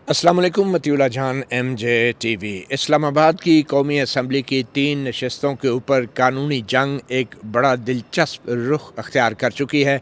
अस्सलाम वालेकुम। मतीउल्लाह जहान MJ TV। इस्लामाबाद की कौमी असम्बली की 3 नशस्तों के ऊपर कानूनी जंग एक बड़ा दिलचस्प रुख अख्तियार कर चुकी है।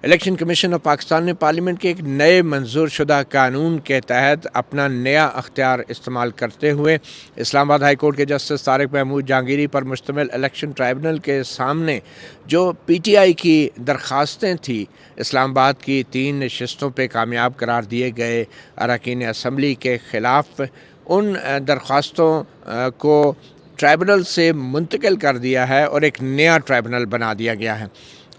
इलेक्शन कमीशन ऑफ पाकिस्तान ने पार्लियामेंट के एक नए मंजूर शुदा कानून के तहत अपना नया अख्तियार इस्तेमाल करते हुए इस्लामाबाद हाई कोर्ट के जस्टिस तारिक महमूद जहांगीरी पर मुश्तमिल इलेक्शन ट्राइब्यूनल के सामने जो PTI की दरख्वास्तें थी इस्लामाबाद की 3 नशस्तों पर कामयाब करार दिए गए अरकान असम्बली के ख़िलाफ़ उन दरख्वास्तों को ट्राइब्यूनल से मुंतकिल कर दिया है और एक नया ट्राइब्यूनल बना दिया गया है।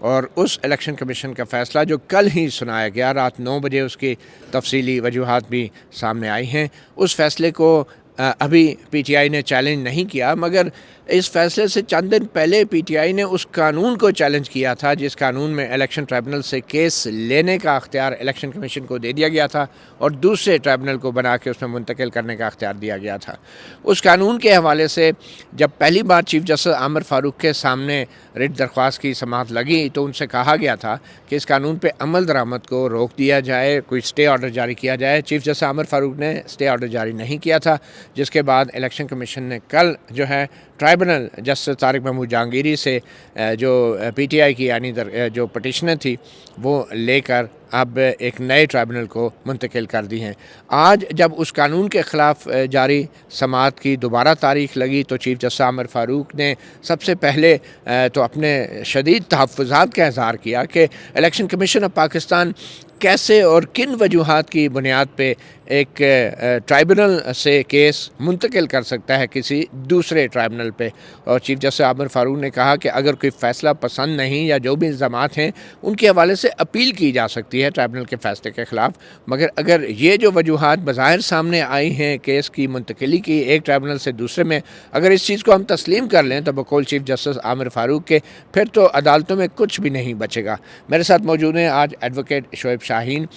और उस इलेक्शन कमीशन का फ़ैसला जो कल ही सुनाया गया रात 9 बजे, उसकी तफसीली वजूहात भी सामने आई हैं। उस फ़ैसले को अभी PTI ने चैलेंज नहीं किया, मगर इस फैसले से चंद दिन पहले PTI ने उस कानून को चैलेंज किया था जिस कानून में इलेक्शन ट्राइब्यूनल से केस लेने का अख्तियार इलेक्शन कमीशन को दे दिया गया था और दूसरे ट्राइब्यूनल को बना के उसमें मुंतकिल करने का अख्तियार दिया गया था। उस कानून के हवाले से जब पहली बार चीफ जस्टिस आमिर फ़ारूक के सामने रिट दरख्वास्त की समाअत लगी तो उनसे कहा गया था कि इस कानून पर अमल दरामद को रोक दिया जाए, कोई स्टे ऑर्डर जारी किया जाए। चीफ जस्टिस आमिर फ़ारूक ने स्टे ऑर्डर जारी नहीं किया था, जिसके बाद इलेक्शन कमीशन ने कल जो है ट्राइब्यूनल जस्टिस तारिक महमूद जहांगीरी से जो PTI की यानी जो पटिशनर थी वो लेकर अब एक नए ट्राइब्यूनल को मुंतकिल कर दी हैं। आज जब उस कानून के ख़िलाफ़ जारी समाअत की दोबारा तारीख लगी तो चीफ जस्टिस आमिर फ़ारूक ने सबसे पहले तो अपने शदीद तहफ़्फ़ुज़ात का इज़हार किया कि इलेक्शन कमीशन ऑफ पाकिस्तान कैसे और किन वजूहात की बुनियाद पे एक ट्राइब्यूनल से केस मुंतकिल कर सकता है किसी दूसरे ट्राइब्यूनल पे। और चीफ जस्टिस आमिर फ़ारूक ने कहा कि अगर कोई फ़ैसला पसंद नहीं या जो भी इल्ज़ामात हैं उनके हवाले से अपील की जा सकती है ट्राइब्यूनल के फ़ैसले के ख़िलाफ़। मगर अगर ये जो वजूहात बज़ाहिर सामने आई हैं केस की मुंतकिली की एक ट्राइब्यूनल से दूसरे में, अगर इस चीज़ को हम तस्लीम कर लें तो बकौल चीफ जस्टिस आमिर फ़ारूक के फिर तो अदालतों में कुछ भी नहीं बचेगा। मेरे साथ मौजूद हैं आज एडवोकेट शोएब शाहीन,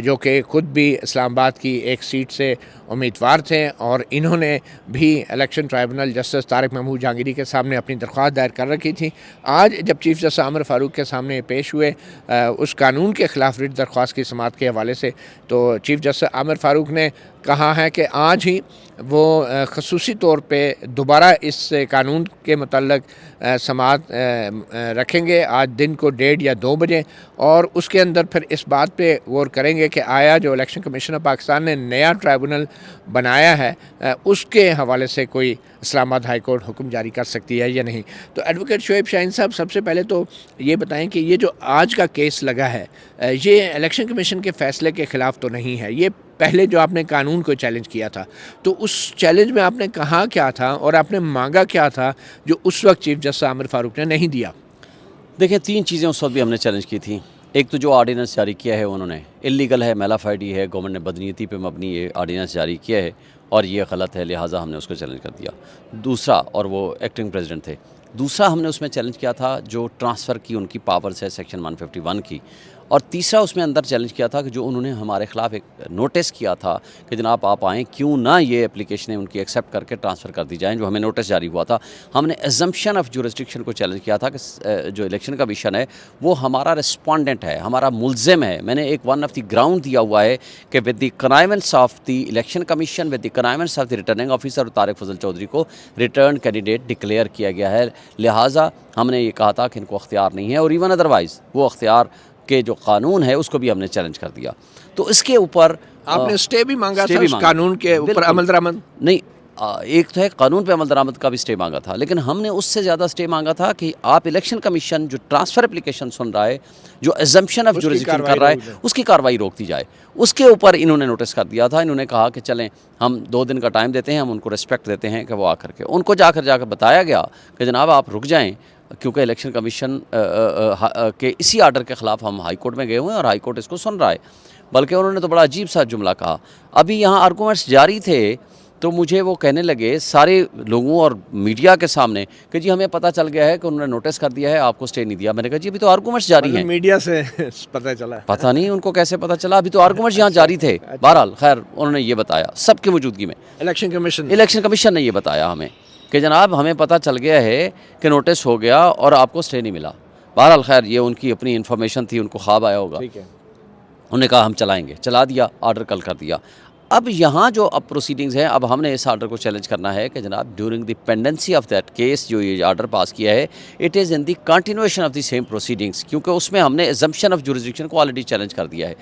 जो कि ख़ुद भी इस्लामाबाद की एक सीट से उम्मीदवार थे और इन्होंने भी election tribunal justice Tariq Mahmood Jahangiri के सामने अपनी दरख्वास्त दायर कर रखी थी। आज जब चीफ जस्टिस आमिर फ़ारूक के सामने पेश हुए उस कानून के ख़िलाफ़ रिट दरख्वास्त की समाअत के हवाले से, तो चीफ जस्टिस आमिर फ़ारूक ने कहा है कि आज ही वो ख़ुसूसी तौर पे दोबारा इस कानून के मतलब समाअत रखेंगे आज दिन को 1:30 या 2 बजे, और उसके अंदर फिर इस बात पे गौर करेंगे कि आया जो इलेक्शन कमीशन ऑफ पाकिस्तान ने नया ट्राइब्यूनल बनाया है उसके हवाले से कोई इस्लामाबाद हाई कोर्ट हुक्म जारी कर सकती है या नहीं। तो एडवोकेट शोएब शाहीन साहब, सबसे पहले तो ये बताएं कि ये जो आज का केस लगा है ये इलेक्शन कमीशन के फ़ैसले के ख़िलाफ़ तो नहीं है, ये पहले जो आपने कानून को चैलेंज किया था, तो उस चैलेंज में आपने कहा क्या था और आपने मांगा क्या था जो उस वक्त चीफ जस्टिस आमिर फ़ारूक ने नहीं दिया? देखिए, 3 चीज़ें उस वक्त भी हमने चैलेंज की थी। एक तो जो ऑर्डिनेंस जारी किया है उन्होंने इल्लीगल है, मेलाफाइडी है, गवर्नमेंट ने बदनीयती पे मबनी ये ऑर्डिनेंस जारी किया है और ये गलत है, लिहाजा हमने उसको चैलेंज कर दिया। दूसरा, और वो एक्टिंग प्रेसिडेंट थे, दूसरा हमने उसमें चैलेंज किया था जो ट्रांसफ़र की उनकी पावर्स है सेक्शन 151 की, और तीसरा उसमें अंदर चैलेंज किया था कि जो उन्होंने हमारे ख़िलाफ़ एक नोटिस किया था कि जनाब आप आएँ, क्यों ना ये एप्लीकेशनें उनकी एक्सेप्ट करके ट्रांसफ़र कर दी जाएँ, जो हमें नोटिस जारी हुआ था। हमने एजम्पशन ऑफ जुरिस्डिक्शन को चैलेंज किया था कि जो इलेक्शन कमीशन है वो हमारा रिस्पोंडेंट है, हमारा मुल्ज़िम है। मैंने एक वन ऑफ द ग्राउंड दिया हुआ है कि with the connivance of the election commission, with the connivance of the returning officer Tariq Fazal Chaudhry को रिटर्न कैंडिडेट डिक्लेयर किया गया है। लिहाजा हमने ये कहा था कि इनको अख्तियार नहीं है, और इवन अदरवाइज़ वो अख्तियार के जो कानून है उसको भी हमने चैलेंज कर दिया। तो इसके ऊपर आपने स्टे भी मांगा था उस कानून के ऊपर अमल दरामद? नहीं, एक तो है कानून पे अमल दरामद का भी स्टे मांगा था, लेकिन हमने उससे ज़्यादा स्टे मांगा था कि आप इलेक्शन कमीशन जो ट्रांसफ़र एप्लीकेशन सुन रहा है, जो एजम्पशन ऑफ जुरिस्डिक्शन कर रहा है, उसकी कार्रवाई रोक दी जाए। उसके ऊपर इन्होंने नोटिस कर दिया था। इन्होंने कहा कि चलें हम 2 दिन का टाइम देते हैं, हम उनको रिस्पेक्ट देते हैं कि वो आकर के, उनको जाकर बताया गया कि जनाब आप रुक जाएँ, क्योंकि इलेक्शन कमीशन के इसी आर्डर के ख़िलाफ़ हम हाई कोर्ट में गए हुए हैं और हाई कोर्ट इसको सुन रहा है। बल्कि उन्होंने तो बड़ा अजीब सा जुमला कहा। अभी यहाँ आर्गूमेंट्स जारी थे तो मुझे वो कहने लगे सारे लोगों और मीडिया के सामने कि जी हमें पता चल गया है कि उन्होंने नोटिस कर दिया है, आपको स्टे नहीं दिया। मैंने कहा जी अभी तो आर्गूमेंट्स जारी हैं। मीडिया से पता चला? पता नहीं उनको कैसे पता चला, अभी तो आर्गूमेंट्स यहाँ जारी थे। बहरहाल खैर उन्होंने ये बताया सबकी मौजूदगी में, इलेक्शन कमीशन ने ये बताया हमें कि जनाब हमें पता चल गया है कि नोटिस हो गया और आपको स्टे नहीं मिला। बहरहाल खैर ये उनकी अपनी इन्फॉर्मेशन थी, उनको ख्वाब आया होगा। ठीक है। उन्होंने कहा हम चलाएंगे, चला दिया, ऑर्डर कल कर दिया। अब यहाँ जो अब प्रोसीडिंग्स हैं, अब हमने इस आर्डर को चैलेंज करना है कि जनाब during the pendency of that case जो ये आर्डर पास किया है, it is in the continuation of the same proceedings, क्योंकि उसमें हमने एजम्पशन ऑफ जुरिसडिक्शन को ऑलरेडी चैलेंज कर दिया है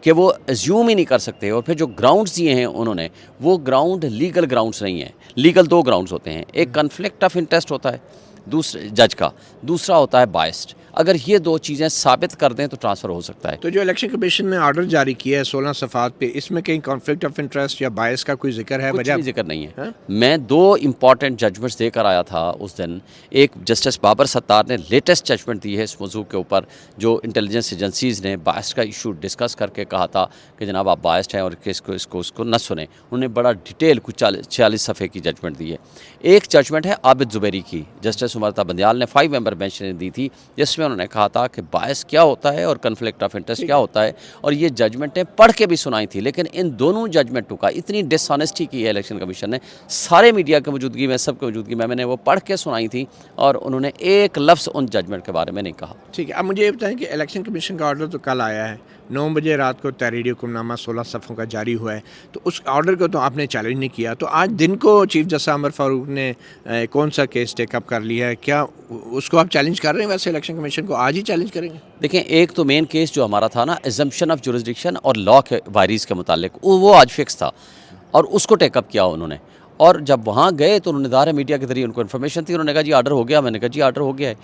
कि वो एज्यूम ही नहीं कर सकते। और फिर जो ग्राउंड्स दिए हैं उन्होंने, वो ग्राउंड लीगल ग्राउंड्स नहीं हैं। लीगल दो ग्राउंड्स होते हैं, एक कन्फ्लिक्ट ऑफ इंटरेस्ट होता है दूसरे जज का, दूसरा होता है बायस्ड। अगर ये दो चीज़ें साबित कर दें तो ट्रांसफ़र हो सकता है। तो जो इलेक्शन कमीशन ने ऑर्डर जारी किया है 16 सफ़ात पे, इसमें कहीं कॉन्फ्लिक्ट ऑफ इंटरेस्ट या बायस का कोई जिक्र है? कुछ वजह भी जिक्र नहीं है। हाँ? मैं दो इम्पॉर्टेंट जजमेंट्स देकर आया था उस दिन। एक जस्टिस बाबर सत्तार ने लेटेस्ट जजमेंट दी है इस मौजू के ऊपर, जो इंटेलिजेंस एजेंसीज़ ने बायस का इशू डिस्कस करके कहा था कि जनाब आप बायस्ड हैं और इसको न सुने। उन्होंने बड़ा डिटेल कुछ 46 सफ़े की जजमेंट दी है। एक जजमेंट है आबिद ज़ुबैरी की, जस्टिस उमरता बंदियाल ने 5 मेंबर बेंच ने दी थी, जिसमें उन्होंने कहा था कि बायस क्या होता है और कन्फ्लिक्ट ऑफ इंटरेस्ट क्या होता है, और ये जजमेंटें पढ़ के भी सुनाई थी। लेकिन इन दोनों जजमेंटों का इतनी डिसऑनेस्टी की है इलेक्शन कमीशन ने, सारे मीडिया की मौजूदगी में, सबकी मौजूदगी में मैंने वो पढ़ के सुनाई थी और उन्होंने एक लफ्ज़ उन जजमेंट के बारे में नहीं कहा। ठीक है, अब मुझे ये बताएं कि इलेक्शन कमीशन का ऑर्डर तो कल आया है, 9 बजे रात को तहरीरी हुक्मनामा 16 सफ़ों का जारी हुआ है, तो उस ऑर्डर को तो आपने चैलेंज नहीं किया, तो आज दिन को चीफ जस्टिस अमर फारूक ने कौन सा केस टेकअप कर लिया है? क्या उसको आप चैलेंज कर रहे हैं? वैसे इलेक्शन कमीशन को आज ही चैलेंज करेंगे? देखें, एक तो मेन केस जो हमारा था ना, एजम्पशन ऑफ जुरिसडिक्शन और लॉ के वायरीज़ के मुतालिक, वो आज फिक्स था और उसको टेकअप किया उन्होंने। और जब वहाँ गए तो उन्होंने दायरे मीडिया के जरिए उनको इन्फॉर्मेशन थी, उन्होंने कहा जी आर्डर हो गया। मैंने कहा जी आर्डर हो गया है,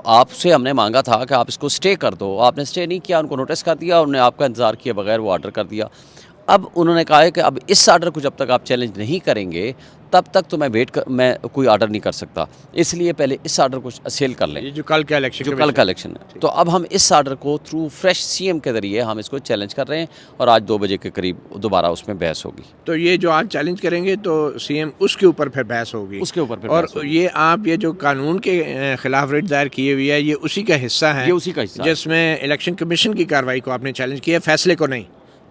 आपसे हमने मांगा था कि आप इसको स्टे कर दो, आपने स्टे नहीं किया, उनको नोटिस कर दिया, उन्होंने आपका इंतज़ार किए बगैर वो आर्डर कर दिया। अब उन्होंने कहा है कि अब इस आर्डर को जब तक आप चैलेंज नहीं करेंगे तब तक तो मैं कोई आर्डर नहीं कर सकता, इसलिए पहले इस आर्डर को सेल कर लें, ये जो कल का इलेक्शन है। तो अब हम इस आर्डर को थ्रू फ्रेश सीएम के ज़रिए हम इसको चैलेंज कर रहे हैं और आज 2 बजे के करीब दोबारा उसमें बहस होगी। तो ये जो आज चैलेंज करेंगे तो सीएम उसके ऊपर फिर बहस होगी, उसके ऊपर फिर और ये आप ये जो कानून के खिलाफ रिट दायर किए हुई है, ये उसी का हिस्सा है, ये उसी का हिस्सा है जिसमें इलेक्शन कमीशन की कार्रवाई को आपने चैलेंज किया, फैसले को नहीं।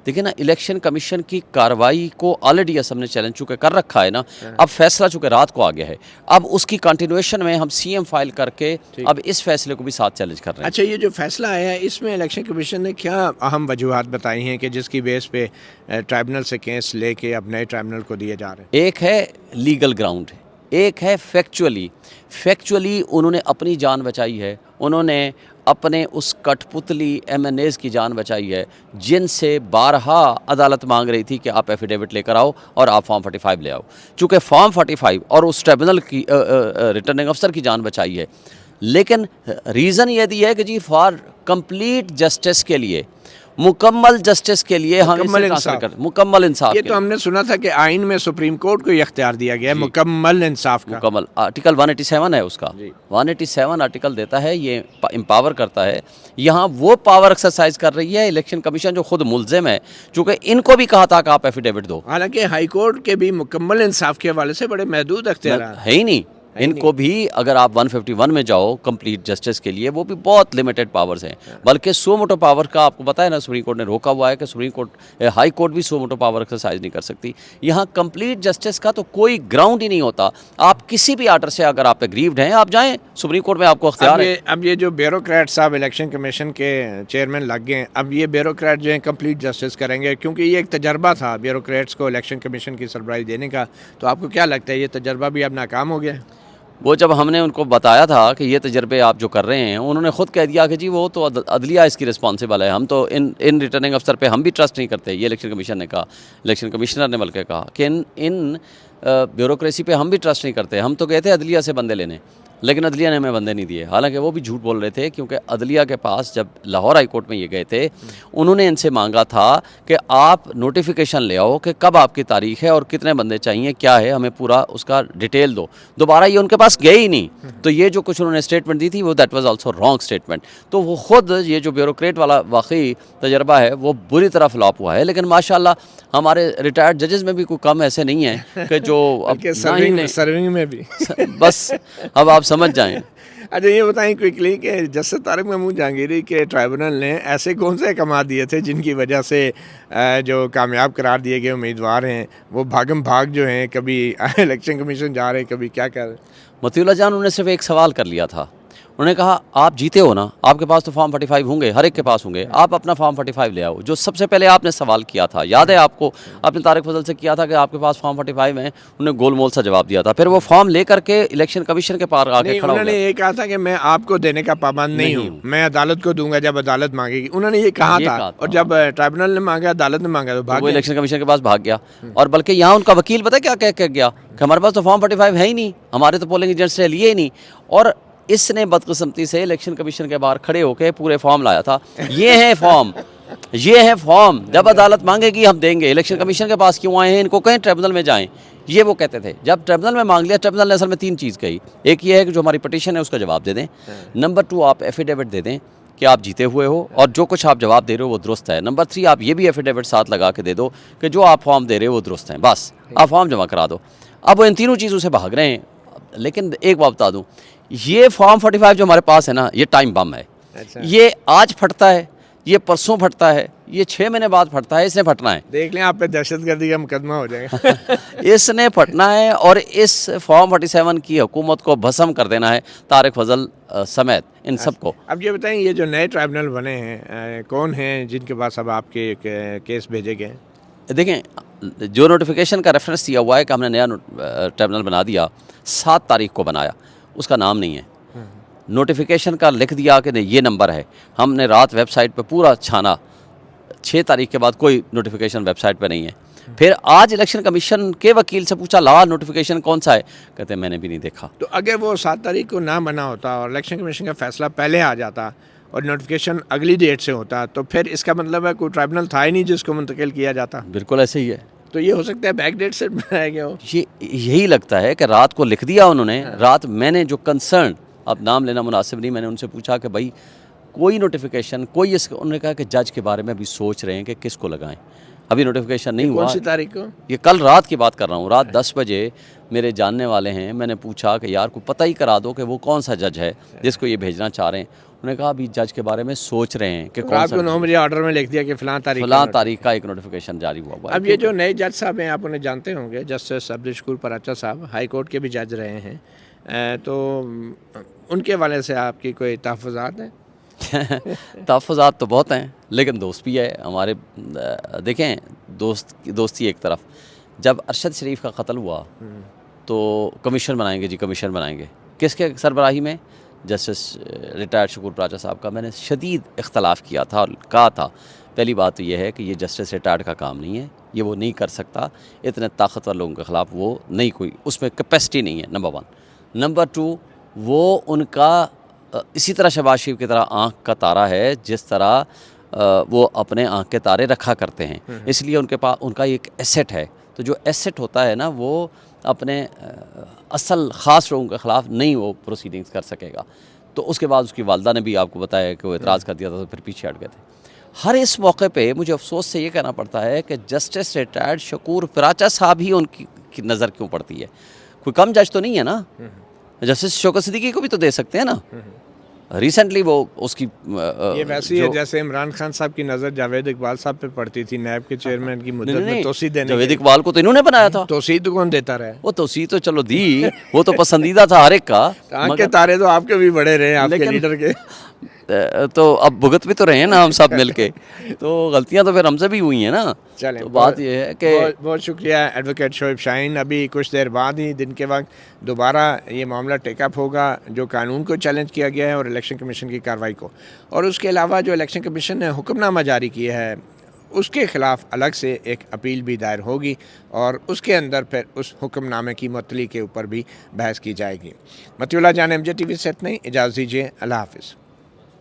देखिए ना, इलेक्शन कमीशन की कार्रवाई को ऑलरेडी असम ने चैलेंज चुके कर रखा है ना, अब फैसला चूँकि रात को आ गया है, अब उसकी कंटिन्यूएशन में हम सीएम फाइल करके अब इस फैसले को भी साथ चैलेंज कर रहे हैं। अच्छा, ये जो फैसला आया है इसमें इलेक्शन कमीशन ने क्या अहम वजूहात बताई हैं कि जिसकी बेस पे ट्राइब्यूनल से केस लेके अब नए ट्राइब्यूनल को दिए जा रहे हैं? एक है लीगल ग्राउंड, एक है फैक्चुअली उन्होंने अपनी जान बचाई है, उन्होंने अपने उस कठपुतली MNAs की जान बचाई है, जिनसे बारहा अदालत मांग रही थी कि आप एफिडेविट लेकर आओ और आप फॉर्म 45 ले आओ। चूँकि फॉर्म 45 और उस ट्रिब्यूनल की रिटर्निंग अफसर की जान बचाई है, लेकिन रीज़न ये दिया है कि जी फॉर कंप्लीट जस्टिस के लिए, मुकम्मल जस्टिस के लिए हम मुकम्मल इंसाफ। ये तो हमने सुना था कि आइन में सुप्रीम कोर्ट को ये इख्तियार दिया गया है मुकम्मल इंसाफ का। मुकम्मल आर्टिकल 187 है उसका, 187 आर्टिकल देता है, ये एम्पावर करता है। यहाँ वो पावर एक्सरसाइज कर रही है इलेक्शन कमीशन जो खुद मुल्जिम है, चूँकि इनको भी कहा था कि आप एफिडेविट दो। हालांकि हाई कोर्ट के भी मुकम्मल इंसाफ के हवाले से बड़े महदूद इख्तियार है ही नहीं। इनको भी अगर आप 151 में जाओ कंप्लीट जस्टिस के लिए, वो भी बहुत लिमिटेड पावर्स हैं, बल्कि सो मोटो पावर का आपको पता है ना, सुप्रीम कोर्ट ने रोका हुआ है कि हाई कोर्ट भी सो मोटो पावर एक्सरसाइज नहीं कर सकती। यहाँ कंप्लीट जस्टिस का तो कोई ग्राउंड ही नहीं होता। आप किसी भी आर्डर से अगर आप एग्रीव्ड हैं, आप जाएं सुप्रीम कोर्ट में, आपको अख्तियार है। अब ये जो ब्यूरोक्रेट साहब इलेक्शन कमीशन के चेयरमैन लग गए, अब ये ब्यूरोक्रेट जो है कंप्लीट जस्टिस करेंगे, क्योंकि ये एक तजर्बा था ब्यूरोक्रेट्स को इलेक्शन कमीशन की सरबराही देने का, तो आपको क्या लगता है ये तजर्बा भी अब नाकाम हो गया? वो जब हमने उनको बताया था कि ये तजर्बे आप जो कर रहे हैं, उन्होंने खुद कह दिया कि जी वो तो अदलिया इसकी रिस्पॉन्सिबल है, हम तो इन रिटर्निंग अफसर पे हम भी ट्रस्ट नहीं करते। ये इलेक्शन कमीशन ने कहा, इलेक्शन कमिश्नर ने बल्कि कहा कि इन ब्यूरोक्रेसी पे हम भी ट्रस्ट नहीं करते, हम तो गए थे अदलिया से बंदे लेने, लेकिन अदलिया ने हमें बंदे नहीं दिए। हालांकि वो भी झूठ बोल रहे थे, क्योंकि अदलिया के पास जब लाहौर हाई कोर्ट में ये गए थे, उन्होंने इनसे मांगा था कि आप नोटिफिकेशन ले आओ कि कब आपकी तारीख है और कितने बंदे चाहिए, क्या है, हमें पूरा उसका डिटेल दो। दोबारा ये उनके पास गए ही नहीं, तो ये जो कुछ उन्होंने स्टेटमेंट दी थी वो that was also wrong statement. तो वो खुद ये जो ब्यूरोक्रेट वाला वाकई तजर्बा है वो बुरी तरह फ्लॉप हुआ है। लेकिन माशाल्लाह हमारे रिटायर्ड जजेस में भी कोई कम ऐसे नहीं है कि जो सर्विंग में भी बस अब आप समझ जाएं। अच्छा, ये बताएं क्विकली कि जस्टिस तारिक महमूद जहांगीरी के ट्राइब्यूनल ने ऐसे कौन से अहकाम दिए थे जिनकी वजह से जो कामयाब करार दिए गए उम्मीदवार हैं वो भागम भाग जो हैं, कभी इलेक्शन कमीशन जा रहे हैं, कभी क्या कर रहे हैं? मतीउल्लाह जान, उन्होंने सिर्फ एक सवाल कर लिया था, उन्होंने कहा आप जीते हो ना, आपके पास तो फॉर्म 45 होंगे, हर एक के पास होंगे, आप अपना फॉर्म 45 ले आओ। जो सबसे पहले आपने सवाल किया था, याद है आपको, आपने तारिक फजल से किया था कि आपके पास फॉर्म 45 है, उन्होंने गोलमोल सा जवाब दिया था। फिर वो फॉर्म लेकर के इलेक्शन कमीशन के पार आके नहीं, खड़ा हो उन्होंने गया। ये कहा था कि मैं आपको देने का पाबंद नहीं नहीं हूँ, मैं अदालत को दूंगा जब अदालत मांगेगी, उन्होंने ये कहा ये था। कहा था। और जब ट्राइब्यूनल ने मांगा, अदालत ने मांगा, तो तो भाग वो गए। इलेक्शन कमीशन के पास भाग गया। और बल्कि यहाँ उनका वकील पता है क्या कह के गया कि हमारे पास तो फॉर्म 45 है ही नहीं, हमारे तो पोलिंग एजेंट्स ने लिए ही नहीं। और इसने बदकिस्मती से इलेक्शन कमीशन के बाहर खड़े होकर पूरे फॉर्म लाया था। ये है फॉर्म, ये है फॉर्म, जब अदालत मांगेगी हम देंगे। इलेक्शन कमीशन के पास क्यों आए हैं, इनको कहें ट्रिब्यूनल में जाएं, ये वो कहते थे। जब ट्रिब्यूनल में मांग लिया, ट्रिब्यूनल ने असल में 3 चीज़ कही। एक ये है कि जो हमारी पटिशन है उसका जवाब दे दें। नंबर 2, आप एफिडेविट दे दें कि आप जीते हुए हो और जो कुछ आप जवाब दे रहे हो वो दुरुस्त है। नंबर 3, आप ये भी एफिडेविट साथ लगा के दे दो कि जो आप फॉर्म दे रहे हो वो दुरुस्त हैं, बस आप फॉर्म जमा करा दो। अब वो इन तीनों चीज़ों से भाग रहे हैं। लेकिन एक बात बता दूं, ये फॉर्म 45 जो हमारे पास है ना, ये टाइम बम है। अच्छा। ये आज फटता है, ये परसों फटता है, ये 6 महीने बाद फटता है, इसने फटना है। देख लें, आप पे दहशतगर्दी का मुकदमा हो जाएगा। इसने फटना है और इस फॉर्म 47 की हुकूमत को भस्म कर देना है, तारिक फजल समेत इन सबको। अब ये बताएं, ये जो नए ट्राइब्यूनल बने हैं, कौन हैं जिनके पास अब आपके केस भेजे गए हैं? देखें, जो नोटिफिकेशन का रेफरेंस दिया हुआ है कि हमने नया ट्रिब्यूनल बना दिया, 7 तारीख को बनाया, उसका नाम नहीं है। नोटिफिकेशन का लिख दिया कि नहीं ये नंबर है। हमने रात वेबसाइट पे पूरा छाना, 6 तारीख के बाद कोई नोटिफिकेशन वेबसाइट पे नहीं है। फिर आज इलेक्शन कमीशन के वकील से पूछा, ला नोटिफिकेशन कौन सा है, कहते मैंने भी नहीं देखा। तो अगर वो 7 तारीख को ना बना होता और इलेक्शन कमीशन का फैसला पहले आ जाता और नोटिफिकेशन अगली डेट से होता, तो फिर इसका मतलब है कोई ट्राइब्यूनल था ही नहीं जिसको मुंतकिल किया जाता। बिल्कुल ऐसे ही है। तो ये हो सकता है बैक डेट से बनाया गया हो। ये यही लगता है कि रात को लिख दिया उन्होंने। रात मैंने जो कंसर्न, अब नाम लेना मुनासिब नहीं, मैंने उनसे पूछा कि भाई कोई नोटिफिकेशन, कोई इस, उन्होंने कहा कि जज के बारे में अभी सोच रहे हैं कि किसको लगाएं, अभी नोटिफिकेशन नहीं हुआ। कौन सी तारीख को? ये कल रात की बात कर रहा हूँ, रात 10 बजे मेरे जानने वाले हैं, मैंने पूछा कि यार को पता ही करा दो कि वो कौन सा जज है जिसको ये भेजना चाह रहे हैं। उन्होंने कहा अभी जज के बारे में सोच रहे हैं कि कौन रात सा को 9 बजे ऑर्डर में लिख दिया कि फलां तारीख फलां तारीख का एक नोटिफिकेशन जारी हुआ है। अब ये जो नए जज साहब हैं, आप उन्हें जानते होंगे, जस्टिस अब्दुल शकूर पराचा साहब, हाई कोर्ट के भी जज रहे हैं, तो उनके वाले से आपकी कोई तहफ़्फ़ुज़ात हैं? तहफ़्फ़ुज़ात तो बहुत हैं, लेकिन दोस्त भी है हमारे। देखें, दोस्ती एक तरफ, जब अरशद शरीफ का कत्ल हुआ तो कमीशन बनाएंगे जी, कमीशन बनाएंगे, किसके सरबराही में? जस्टिस रिटायर्ड शकूर पराचा साहब का। मैंने शदीद इख्तलाफ किया था और कहा था, पहली बात तो ये है कि ये जस्टिस रिटायर्ड का काम नहीं है, ये वो नहीं कर सकता, इतने ताकतवर लोगों के ख़िलाफ़ वो नहीं, कोई उसमें कैपेसिटी नहीं है, नंबर 1। नंबर 2, वो उनका इसी तरह शहबाज शरीफ की तरह आँख का तारा है, जिस तरह वो अपने आँख के तारे रखा करते हैं, इसलिए उनके पास उनका एक एसेट है। तो जो एसेट होता है ना, वो अपने असल ख़ास लोगों के ख़िलाफ़ नहीं वो प्रोसीडिंग्स कर सकेगा। तो उसके बाद उसकी वालदा ने भी आपको बताया कि वो एतराज़ कर दिया था, तो फिर पीछे हट गए थे। हर इस मौके पे मुझे अफसोस से ये कहना पड़ता है कि जस्टिस रिटायर्ड शकूर पराचा साहब ही उनकी नज़र क्यों पड़ती है? कोई कम जज तो नहीं है ना, जस्टिस शौकत सिद्दीकी को भी तो दे सकते हैं ना। रिसेंटली वो उसकी ये वैसे ही है जैसे इमरान खान साहब की नज़र जावेद इकबाल साहब पे पड़ती थी, नैब के चेयरमैन की मुद्दत में तोसी देने। जावेद इकबाल को तो इन्होंने बनाया था। तोसी तो कौन देता रहा? वो तोसी तो चलो दी, वो तो पसंदीदा था हर एक का। आँख के तारे तो आपके भी बड़े रहे, आपके लीडर के। तो अब भुगत भी तो रहे हैं ना हम सब मिलके, तो गलतियां तो फिर हमसे भी हुई हैं ना। चलें, तो बात ये है कि बहुत शुक्रिया एडवोकेट शोएब शाहीन। अभी कुछ देर बाद ही दिन के वक्त दोबारा ये मामला टेकअप होगा, जो कानून को चैलेंज किया गया है और इलेक्शन कमीशन की कार्रवाई को, और उसके अलावा जो इलेक्शन कमीशन ने हुक्मनामा जारी किया है उसके ख़िलाफ़ अलग से एक अपील भी दायर होगी और उसके अंदर फिर उस हुक्मनामे की मुअत्तली के ऊपर भी बहस की जाएगी। मतिउल्लाह जान, MJ TV से इतना ही, इजाज़त दीजिए, अल्लाह हाफ़िज़।